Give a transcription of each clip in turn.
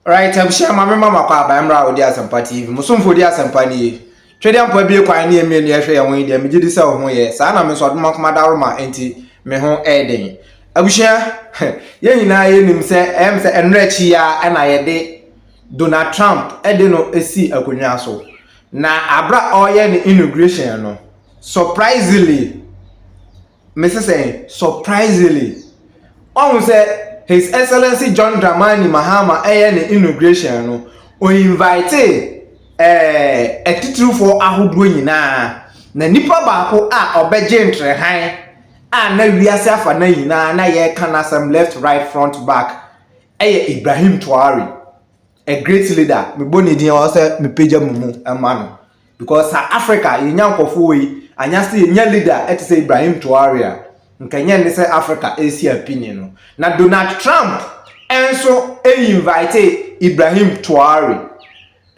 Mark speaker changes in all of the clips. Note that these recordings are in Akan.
Speaker 1: Right, I'm sure my mama kwa ba mra odi asempa TV. Musumfo odi asempa ni. Twede ampa bie kwa ne emi ne hwe ye won de megidi se ho ye. Sa na me so doma koma daroma enti me ho eden. Abushia ye nyina ye nim se se enra chi ya na ye de Donald Trump ede no esi akonwa so. Na abra oye ni inauguration no. Surprisingly, Mr. Say surprisingly, on say His Excellency John Dramani Mahama the inauguration no o invite a title for ahodo nyina na nipa baako a obeje ntrehan a na wiase afa na nyina na ye kan asem left right front back Ibrahim Traore, a great leader. Me boni din o say me page mumu emano because South Africa yenyankofo we anya say yenya leader et say Ibrahim Traore nkanya ne say Africa AC opinion no na Donald Trump enso invite Ibrahim Traore,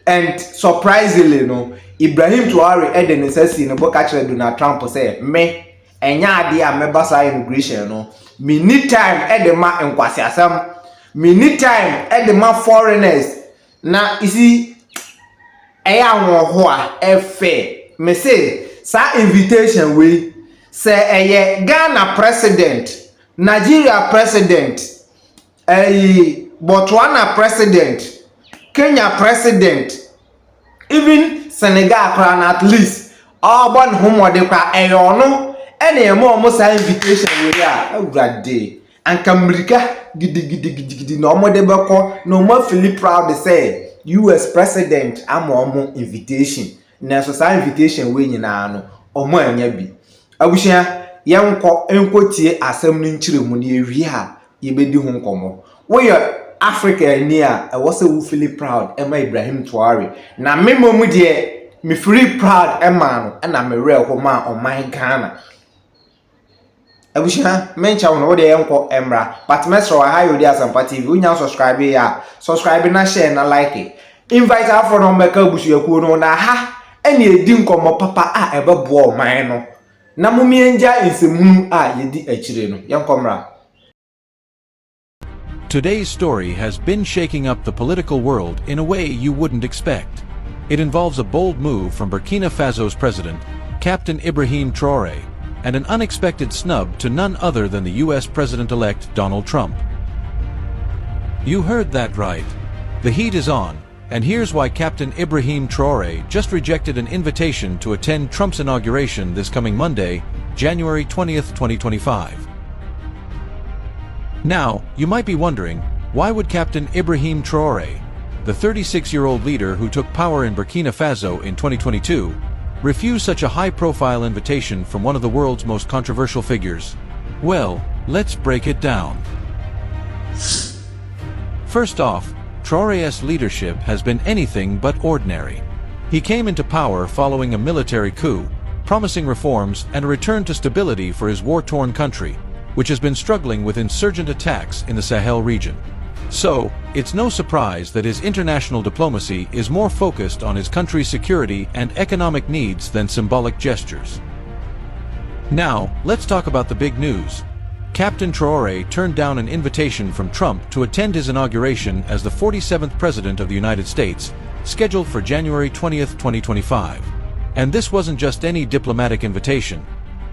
Speaker 1: and surprisingly no Ibrahim Traore the necessity no boka kire Donald Trump say me enya ade a meba sa inauguration no me need time the ma enkwase asam, me need time the ma foreigners na isi eya won ho a efe me say sa invitation we say Ghana president, Nigeria president, Botswana president, Kenya president, even Senegal crown at least all born home de kwa no any more say invitation we are day and America gidi no more de beko no more feel proud to say US president am invitation na so say invitation we nyina no omo anya bi abushia yenko enkotie asem no nchiremu ne ewie ha yebedi ho nkomo we Africa ni a e was we feel proud ema Ibrahim Traore na memomu de me feel proud ema no na me real ho ma on my Ghana abushia mencha no we de yenko emra but mesro ha yo de Asampa TV unya subscribe ya subscribe na share na like invite afro no meka abushia ku no na ha ene edi nkomo papa a ebebo o man no na mumienja nsemu a yedi akire no yankomra.
Speaker 2: Today's story has been shaking up the political world in a way you wouldn't expect. It involves a bold move from Bokina Faso's president, Captain Ibrahim Traore, and an unexpected snub to none other than the US President-elect Donald Trump. You heard that right. The heat is on. And here's why Captain Ibrahim Traore just rejected an invitation to attend Trump's inauguration this coming Monday, January 20th, 2025. Now, you might be wondering, why would Captain Ibrahim Traore, the 36-year-old leader who took power in Burkina Faso in 2022, refuse such a high-profile invitation from one of the world's most controversial figures? Well, let's break it down. First off, Traore's leadership has been anything but ordinary. He came into power following a military coup, promising reforms and a return to stability for his war-torn country, which has been struggling with insurgent attacks in the Sahel region. So, it's no surprise that his international diplomacy is more focused on his country's security and economic needs than symbolic gestures. Now, let's talk about the big news. Captain Traore turned down an invitation from Trump to attend his inauguration as the 47th President of the United States, scheduled for January 20th, 2025. And this wasn't just any diplomatic invitation.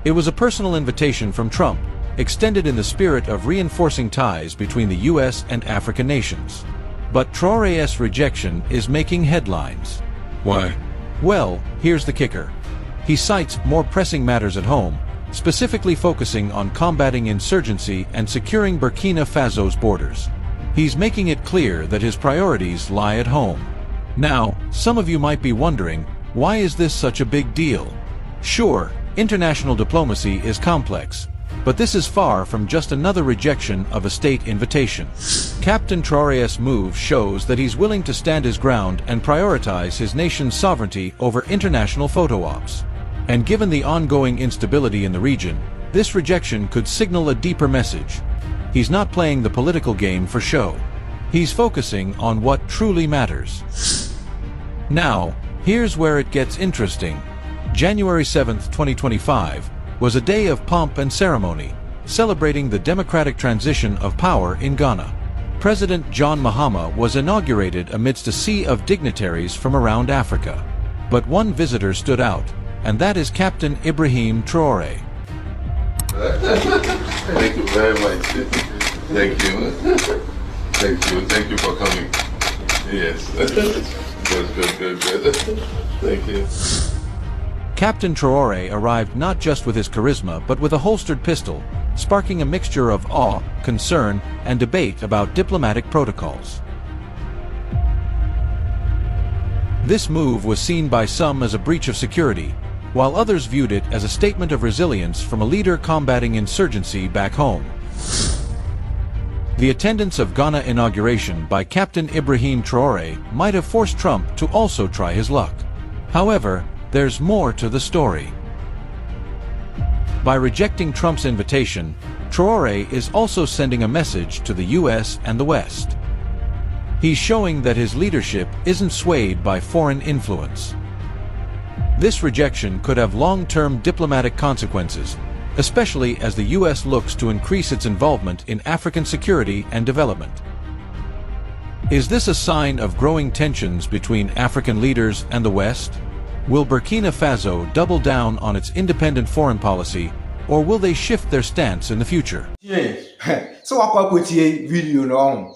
Speaker 2: It was a personal invitation from Trump, extended in the spirit of reinforcing ties between the US and African nations. But Traore's rejection is making headlines.
Speaker 3: Why?
Speaker 2: Well, here's the kicker. He cites more pressing matters at home, specifically focusing on combating insurgency and securing Burkina Faso's borders. He's making it clear that his priorities lie at home. Now, some of you might be wondering, why is this such a big deal? Sure, international diplomacy is complex, but this is far from just another rejection of a state invitation. Captain Traore's move shows that he's willing to stand his ground and prioritize his nation's sovereignty over international photo ops. And given the ongoing instability in the region, this rejection could signal a deeper message. He's not playing the political game for show. He's focusing on what truly matters. Now, here's where it gets interesting. January 7th, 2025, was a day of pomp and ceremony, celebrating the democratic transition of power in Ghana. President John Mahama was inaugurated amidst a sea of dignitaries from around Africa. But one visitor stood out, and that is Captain Ibrahim Traore.
Speaker 3: Thank you very much. Thank you. Thank you for coming. Yes. Good. Thank you.
Speaker 2: Captain Traore arrived not just with his charisma but with a holstered pistol, sparking a mixture of awe, concern, and debate about diplomatic protocols. This move was seen by some as a breach of security, while others viewed it as a statement of resilience from a leader combating insurgency back home. The attendance of Ghana inauguration by Captain Ibrahim Traore might have forced Trump to also try his luck. However, there's more to the story. By rejecting Trump's invitation, Traore is also sending a message to the US and the West. He's showing that his leadership isn't swayed by foreign influence. This rejection could have long-term diplomatic consequences, especially as the US looks to increase its involvement in African security and development. Is this a sign of growing tensions between African leaders and the West? Will Burkina Faso double down on its independent foreign policy, or will they shift their stance in the future?
Speaker 1: So what put here video no?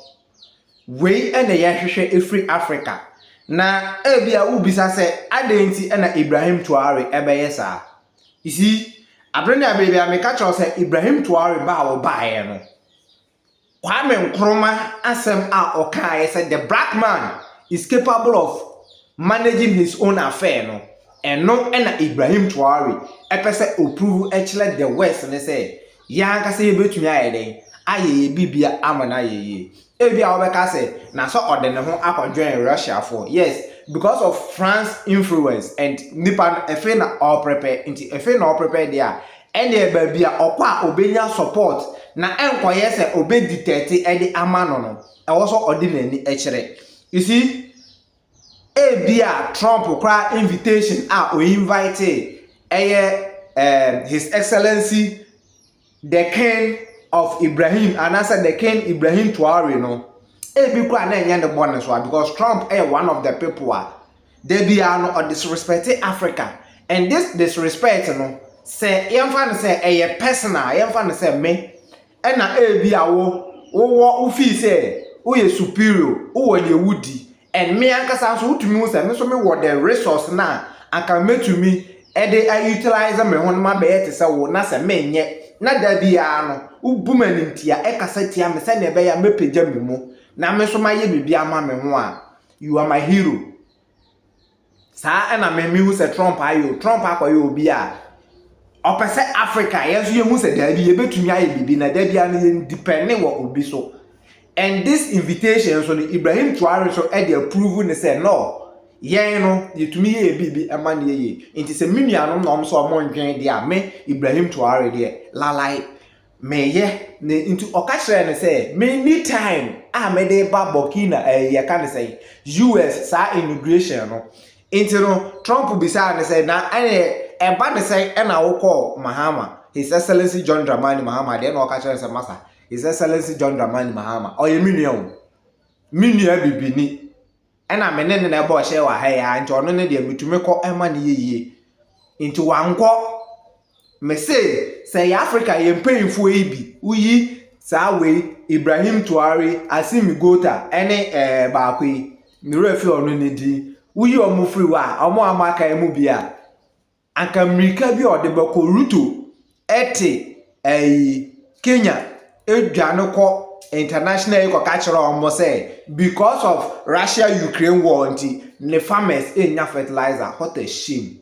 Speaker 1: We and the yahweh free Africa. Na ebia ubisa se adenti na Ibrahim Traore ebeyesa. You see, abranya baby ameka cho se Ibrahim Traore ba wo bae no. Kwame Nkrumah asem a okae say the black man is capable of managing his own affair no. And no na Ibrahim Traore epese approve echele the West ne say ya nka se betumi ayeden ayeye bibia amana yeye. Ebia obeka say na so odene ho akwadwen Russia for. Yes, because of France influence and nipa efe na all prepare nti efe na all prepare there. Ene ba bia okwa obenya support na enkoye se obeditete ede amano no. E wo so ordinary echere. You see, ebia Trump kra invitation o invite His Excellency the King of Ibrahim, and I said the King Ibrahim Traore no. Ebi kra na enye the bonus wa because Trump one of the people they be no disrespect Africa, and this disrespect no say yemfa no say personal, yemfa no say me and na ebi wo feel say wo superior, wo the woody. And me ankasa so utumi say me so me what the resource na aka metumi I utilize me ho ma be yete say wo na say me nye na da bia no ubumanintia ekasa tia me say na be ya mepagya me mu na me so maye bibia ma me ho a you are my hero sa na me hu say Trump akoye obi a opese Africa yeso ye hu say da bia betumi aye bibi na da bia no depend wo obi so. And this invitation, so the Ibrahim Traore so the approval and say no, yeah, no, you to me a baby a man ye. It is a minion no so among there, me Ibrahim Traore there, la like me ye into Okasha and say, many time I made a Bokina ya can say US sa immigration no. Into no Trump will be saying and say now and bad say and I will call Mahama, His Excellency John Dramani Mahama, then Okasha and say Master. His Excellency John Dramani Mahama. Oh, you million bibini. And I'm in a boy share wa hey and on the to make all money ye into one quo. Me say Africa yem paying for ebi. Uyi sa way Ibrahim Traore asimi gota any bakwe. Ni refi onu ni di. Uyi omu free wa omu amaka emu bia. Anka America bi odebako ruto ete Kenya. Edwanoko international eko kachiro omo say because of Russia-Ukraine war the farmers enya fertilizer. What a shame.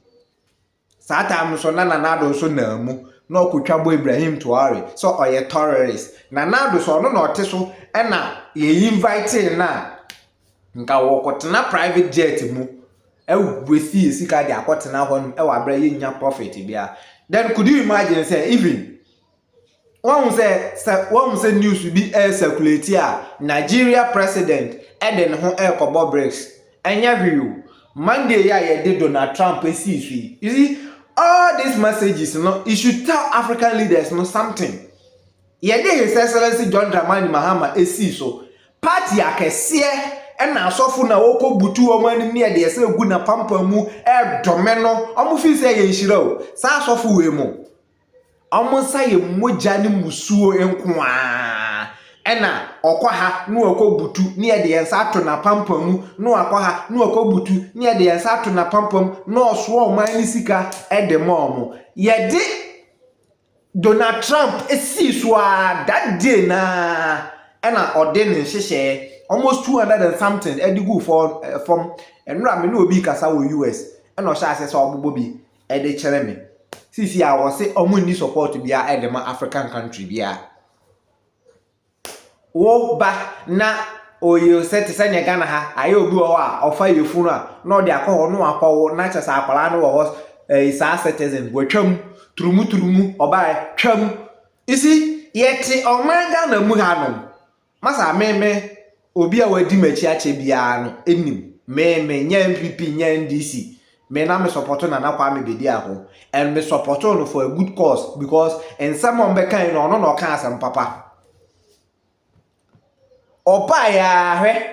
Speaker 1: Sata so na so na mu na okutwabo Ibrahim Traore so oye terrorist na so no na oteso na ye invite na nka wokotena private jet mu ewusi sika de akotena ho no wa bra ye nya profit bia. Then could you imagine say even one say news will be circulate here. Nigeria president Eden ho kobo breaks. Enya view. Monday ya did Donald Trump see. You see, all these messages, you should tell African leaders something. His Excellency John Dramani Mahama see so. party akɛseɛ ɛna asɔfo na wɔkɔ butu wɔn anim ne yɛde ɛsɛ egu na pampa mu ɛdɔmɛ no ɔmo fi sɛ yɛ nhyira o saa asɔfo wei mu ɔmo nsa yɛ mogya ne musuo nkoaa ɛna ɔkɔ ha na ɔkɔ butu ne yɛde yɛnsa ato na pampa mu na ɔkɔ ha na ɔkɔ butu ne yɛde yɛnsa ato na pampa mu na ɔsoa ɔman ne sika ɛde ma ɔmo yɛde Donald Trump esi so a that day na ɛna ɔde ne nhyehyɛ almost 200 and something edigu from enra me no obi kasa wo US ɛna ɔhyɛ ase sɛ ɔbobɔ bi ɛde kyerɛ me sisi a wɔse ɔmo ni support bia ɛde ma African country bia wo ba na oyo set sɛ ne Ghana ha aye obi wɔ hɔ a ɔfa yefunu a na ɔde akɔ hɔ no akɔwo na kyɛ sɛ akwala no wɔ hɔ saa citizen wɔtwam turumu ɔbaa twam isi yɛte ɔman Ghana mu hanom masa meme obi a wadi machi ache bia no enim me nya MPP nya NDC me na me support na Kwame Bedi aho and me support no for a good cause because and someone be kan no no kan asem papa oba ya hwe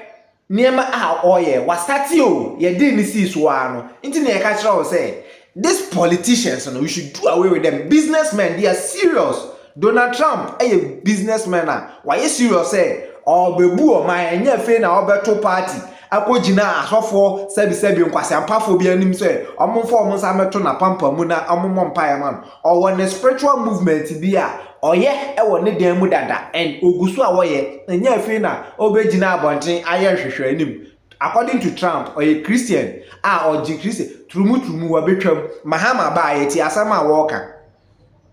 Speaker 1: niema a oye wasati o ye dey ni si so ano nti na ye ka kire o say these politicians no we should do away with them businessmen they are serious Donald Trump a businessman why you serious say obebu o man enye fe na obeto party akogina asofo sebi nkwase ampafo bi anim say omomfo omonsa meto na pampa mu na omommo mpae man owo ne spiritual movement bi a oye ewo ne dan mu dada and ogusu a woye enye fe na obegina abonten aye hwehwe anim according to Trump oye Christian oji Christian turumu wa betwam Mahama ba ye ti asama woka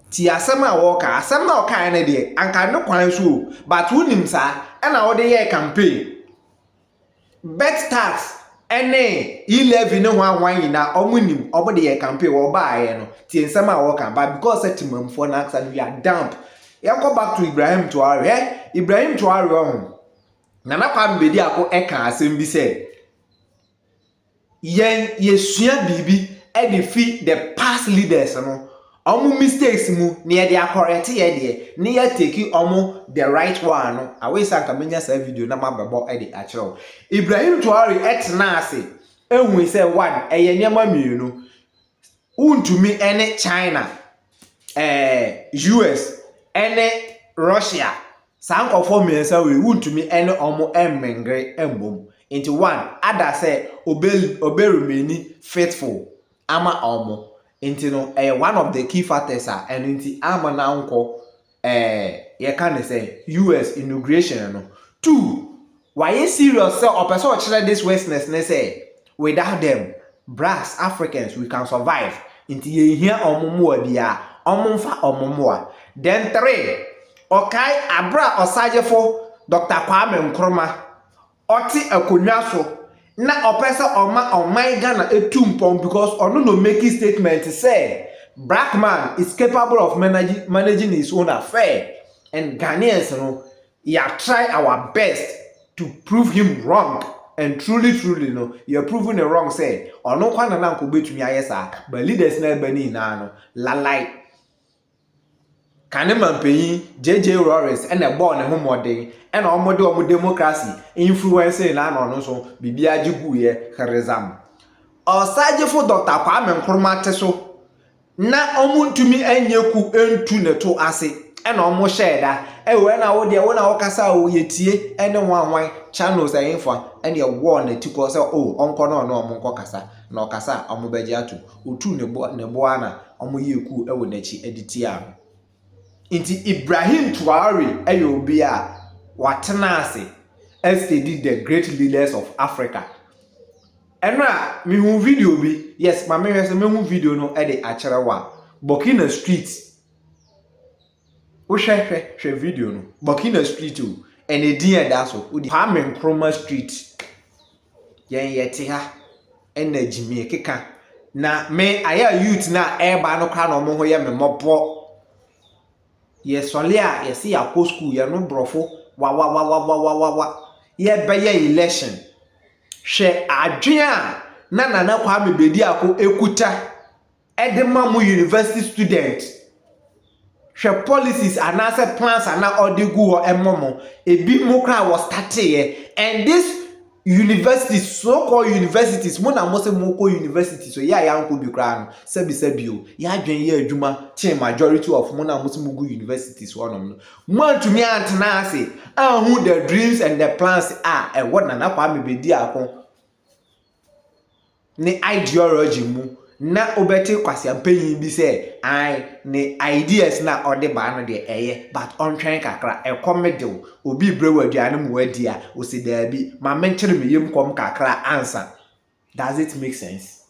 Speaker 1: ti asama woka asama oka ne de anka ne kwan so but wunim sa na wo de ye campaign bet tax ene 11 ne ho anwan yina omunim obo de ye campaign wo ba ye no ti nsama woka but because etimamfo na aksa no ya damp ya go back to Ibrahim Tuare Ibrahim Tuare on Nana Kwame Bedi ako eka asem bi se yen yesua bibi e de fi the past leaders no omo mistakes mu ne ye de correct ye de ne ye take omo the right one no awe sanka menya sa video na mabebo e de akiro Ibrahim Tuare etna ase ehun se one eye nyama mienu untumi ene China US ene Russia sanko for me say we untumi ene omo emmengre embom into one ada say oberumeni faithful ama omo into no one of the key factors are and into ama na nko ye can say US inauguration no two why you serious say opeso chire this westness ne say without them brass Africans we can survive into ye here omo mo bia omo mfa omo mo then three okay abra osagefo Dr. Kwame Nkrumah oti akonwa so na opesa oman Ghana etumpon because ono no make statement say black man is capable of managing his own affair and Ghanaians no ya try our best to prove him wrong and truly no you proven the wrong say ono kwa na nko betumi ayesa but leaders na bani na no lalai Kaneman peyin JJ Rollins and a born a homoding and omo democracy influence na no so bibia jigu ye kharizam osagefo Dr. Kwame Nkrumah teso na omuntumi anyeku entu ne to ase and omo sheda we na wo de wo na wo kasa wo yetie ene wanwan channels ayinfa and ye war na tiko say oh onko no omo nko kasa na okasa omo beji atu otu ne bo ana omo yeku ewo nachi editia Inti Ibrahim Tuare ayobi a watena ase as they did the great leaders of Africa. Enra me hu video bi yes ma me hwese me hu video no e de akere wa Bokina Street. Wo hwe video no Bokina Street o ene din e da so odi Kwame Nkrumah Street. Yen yete ha ena jimi keka na me aya youth na eba no kwa no mo ho ye me mobo Yes, solia, yes, see, a post school, you're no brofo, wa, ye beye election. She adria, na Kwame Bedi ako ekuta, Edemamu University student. hwe policies anase plans ana odigu ho emomo ebi mo kra was started and this universities, so-called universities, mo na mo se mo ko universities so ya yanko bi kra no sebi o ya dwen ya adwuma che majority of mo na mo se mo go universities wonom no mo antumi antena ase who the dreams and the plans are e what na kwa me bedi akon ni ideology mu na obeti kwase ampanyin bi se ai ni ideas na ode ba no de eye but on twen kakra e comedy obi brew aduane mu wadi a o se da bi ma menchere me yem kom kakra answer. Does it make sense?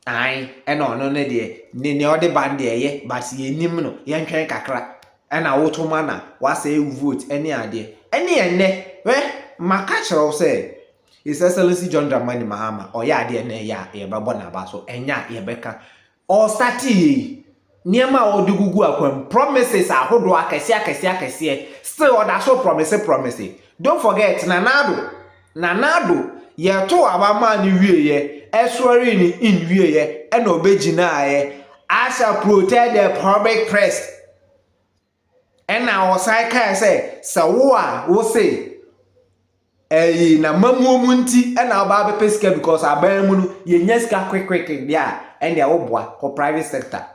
Speaker 1: Ai no ne de ni ode ba de eye but ye nim no ye ntwen kakra na wotoma na wase vote any ade any enne we maka kire say His Excellency John Dramani Mahama or ya de na ya e babo na ba so enya ye beka or stati niema odugugu akwam promises ahodo akese still order so promise. Don't forget nanado ye to abama ni wieye eswori ni in wieye e na obegina ye I shall protect the public press and na osai say so wo say na mamuomu nti na oba be pesika because aban mu no ye nya sika quick dia and dia oboa for private sector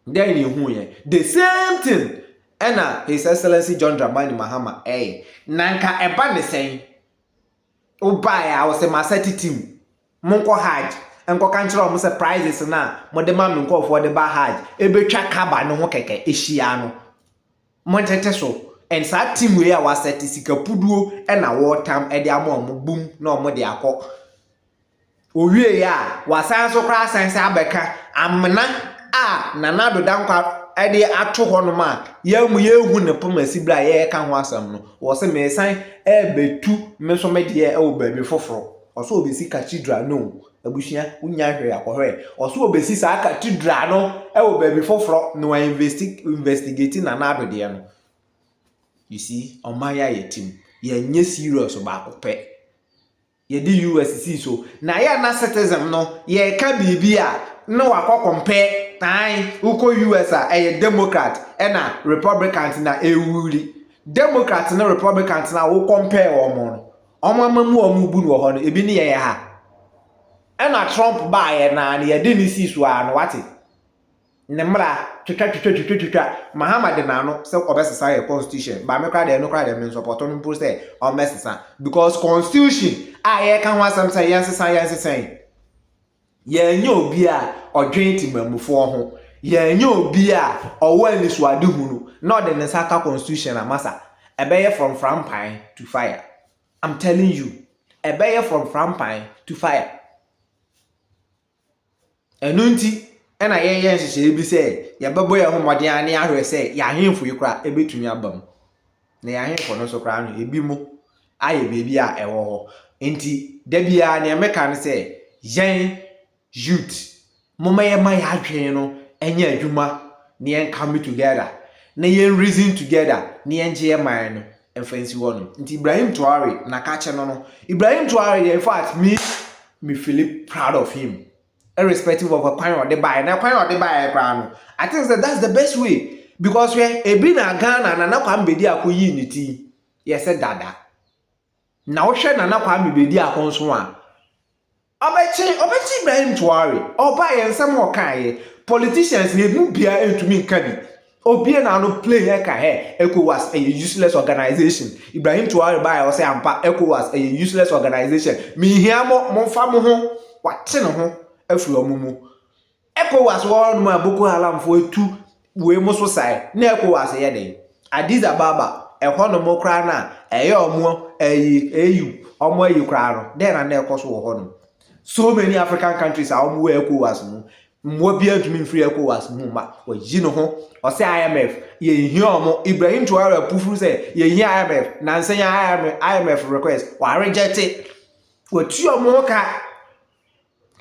Speaker 1: then you hu ye the same thing na His Excellency John Dramani Mahama nanka eba ne sen oba ya wo se maseti team monko hajj enko kanchiro mo se prizes na mo de ma me nko for the ba hajj ebetwa kaba no ho keke ehia no mo tete so and sa team we a was set sikapuduo na waterm e de amom bum na omo de akọ owie ya wasan so kra sanse abeka amna nanado dankwa e de ato hono ma yamu yehu ne pomasi bra ye ka ho asam no wo se me san e betu me so me de e wo baabi foforo oso obesi cathedral no abushia unya hwe akohwe oso obesi sa cathedral no e wo baabi foforo no investigating nanado de no. You see, on my team, ye nye serious about pe. Ye di USC so. Na ye na citizen no, ye ka bibia no akọ compare tai uko US a Democrat na Republicans na ewuri. Democrat na Republicans na wo compare omo no. Omo amamu omo bu no ho no ebi ne ye ha. Na Trump ba ye na ye di ni si so a no wate. Nemra twitwa Mahama de na no se obesesa ye constitution ba me kra de no kra de me support no pro say o mesesa because constitution ye ka ho asem say yensesan ye nya obi a odwen timamufo ho ye nya obi a owo anisu adehunu no de ne saka constitution amasa ebeye from frampan to fire. I'm telling you, ebeye from frampan to fire. Enunti ena ye nhihye bi say ya bebo ye homode ane ahwe say ya hemfo yikra ebetumi abam na ya hemfo no so kra no ebi mu aye bebi a ewo ho enti da bia na meka no say yen youth moma ye ma ya adwen no enya adwuma na yen come together na yen reason together na yen je man no emfansi wono enti Ibrahim Traore na ka che no Ibrahim Traore in fact me feel proud of him irrespective of a kwan or the buy na kwan or the buy no. I think that's the best way because we ebi na Ghana na kwa mbedi akoyi niti yes dada na wo hwe na kwa mbedi akonso a obechi Ibrahim Traore oba yensem okaye politicians na ebu bia entumi nkabi obi na no play here ka he ECOWAS a useless organization. Ibrahim Traore buy o say ampa ECOWAS a useless organization mi hia mo fa mo ho wate no ho afiri omumu ECOWAS won ma Boko Haram fo etu we mo so sai na ECOWAS ye den Addis Ababa e hono mo kra na eye omo EU omo ayi kra no den na ekoso wo hono. So many African countries are omo ECOWAS mu mwo bia dumi free ECOWAS mu ma wa yi no ho o se IMF ye hi omo Ibrahim Traore pufuru se ye hi IMF na nsenya IMF request wa reject it wa tu omo ka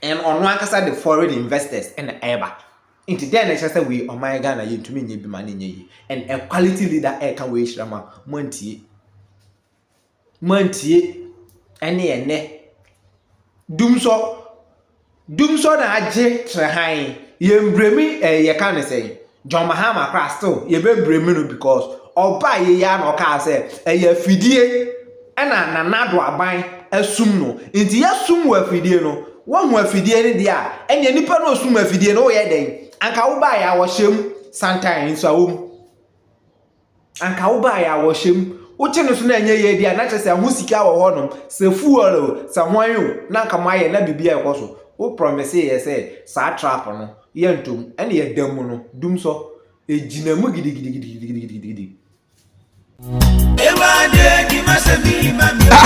Speaker 1: and on one side the foreign investors and ever into then I say we on my Ghana you to me be money nye and a quality leader can we shrama montie ene dumso na aje trehan ye mbremi ye kan say John Mahama crash still ye be bremino because oba ye ya no ka say eye afidie na nanado aban asum no nti yasum wa afidie no wo hu afidie ne dia enya nipa no sum afidie no wo ye den anka wo ba ya wo hyem santan nso awom anka wo ba ya wo hyem wo che no so na enya ye dia na che se ho sika wo ho no se fuolo se hwanyo na anka ma ye na bibia e koso wo promise ye say sa trap no ye ntom ene ye dam no dum so ejinamu gidi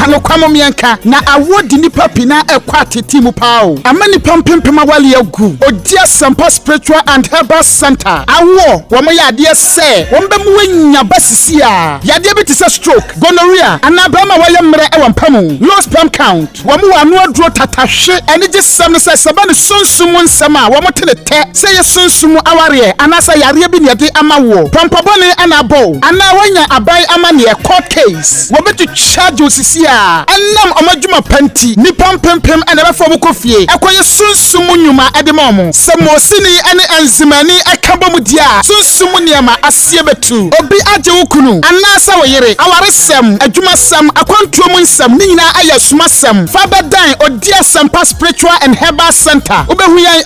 Speaker 4: ano kwamo mienka na awodi nipa pina ekwa tete mu pao amani pampempema wale agu odia sampa spiritual and herbal center awo wo mo yade se wo mbemu wanya basisi a yade bi tise stroke gonorrhea anabama waye mre e wampamu low sperm count wo mo wano aduro tatahwe ene je sam se sabane sunsumu nsama wo mo telete se ye sunsumu aware anasa yare bi ne yade amawo pampabone anabo ana wanya abai amane e court case wo betu charge osisi a enam omadwuma panti ni pampempem ene be fo boko fie ekoye sunsumu nyuma edemom se mosini ene enzimani akabom dia sunsumu niema asie betu obi aje wukunu anasa wo yere awaresem adwuma sam akwantuom nsam ni nyina ayasuma sam fabadan odia sampa spiritual and herbal center obehu yan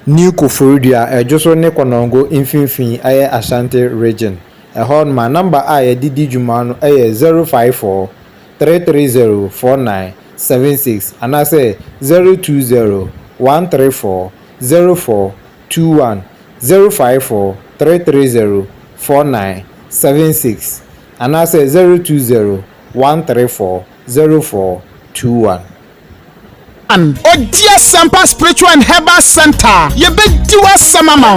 Speaker 5: New Koforidia ejoso ne konongo infinfin aye Ashanti region ehon ma number aye didi juma no aye 054 330 4976 anase 020 134 0421 054 330 4976 anase 020 134 0421
Speaker 4: Odia Sampa Spiritual and Herbal Center. Ye be diwa samama.